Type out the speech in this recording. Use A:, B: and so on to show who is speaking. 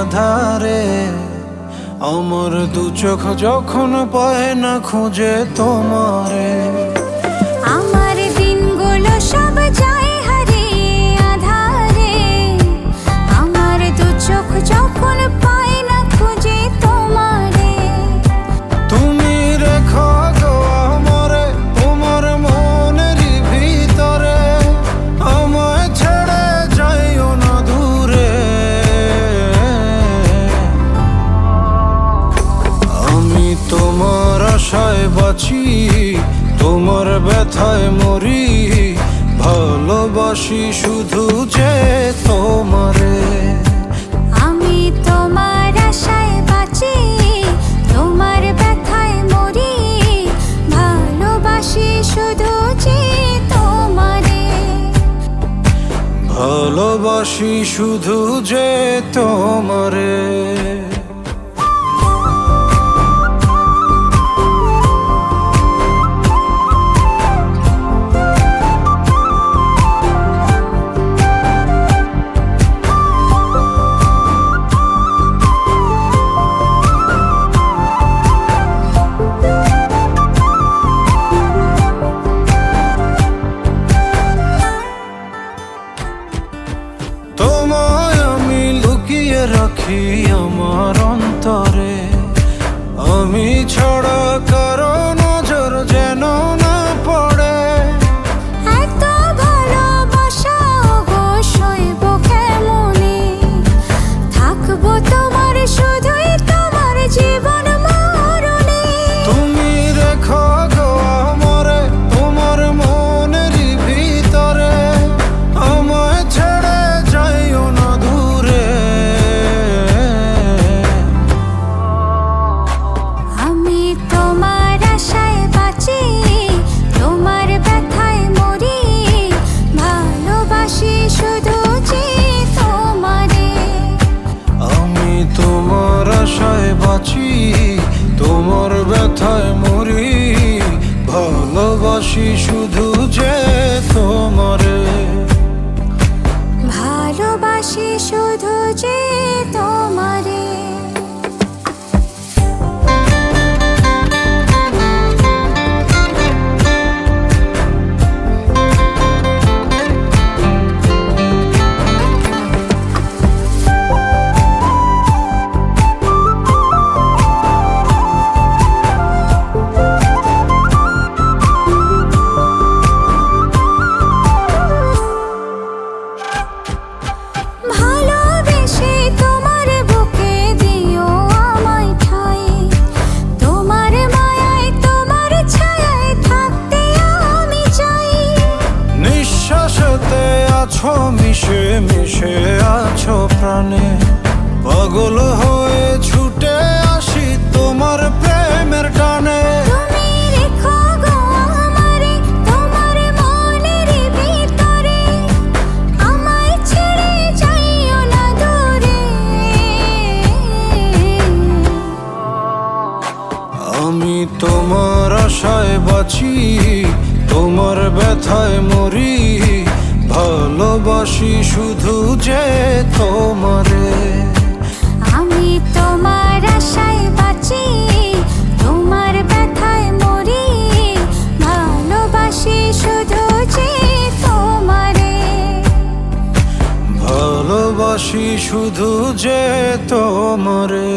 A: আধারে আমার দু চোখ যখন পায় না খুঁজে তোমারে।
B: আমার দিনগুলো সব যায় হারিয়ে আধারে, আমার দু চোখ যখন পায় না খুঁজে তোমারে।
A: তুমি রেখো গো আমারে তোমার মনেরই ভিতরে, আমায় ছেড়ে যাইও না দূরে। আমি তোমার আশায় বাঁচি, তোমার ব্যথায় মরি, ভালোবাসি শুধু যে তোমারে।
B: আমি তোমার আশায় বাঁচি, তোমার ব্যথায় মরি, ভালোবাসি শুধু যে তোমারে।
A: ভালোবাসি শুধু যে তোমারে। তোমায় আমি লুকিয়ে রাখি আমার অন্তরে, আমি ছাড়া কারো নজর যেন না পড়ে।
B: এত ভালোবাসা গো সইব কেমনে, থাকবো তোমার শুধুই তোমার জীবন মরণে।
A: তুমি রেখো গো আমারে তোমার মনেরই ভিতরে, আমায় ছেড়ে যাইও না দূরে।
B: আমি তোমার আশায় বাঁচি, তোমার ব্যথায় মরি, ভালোবাসি শুধু যে তোমারে।
A: আমি তোমার আশায় বাঁচি, তোমার ব্যথায় মরি, ভালোবাসি শুধু যে তোমারে।
B: ভালোবাসি শুধু যে তোমারে। ভালোবেসে তোমার বুকে দিও আমায় ঠাঁই, তোমার মায়ায় তোমার ছায়ায় থাকতে আমি চাই।
A: নিঃশ্বাসেতে আছো মিশে মিশে আছো প্রাণে, পাগল হয়ে ছুটে আসি তোমার প্রেমের টানে।
B: তুমি রেখো গো আমারে তোমার মনের ভিতরে, আমায় ছেড়ে যাইও না দূরে।
A: আমি তোমার আশায় বাঁচি, তোমার ব্যথায় মরি, ভালোবাসি শুধু যে তোমারে।
B: আমি তোমার আশায় বাঁচি, তোমার ব্যথায় মরি, ভালোবাসি শুধু যে তোমারে।
A: ভালোবাসি শুধু যে তোমারে।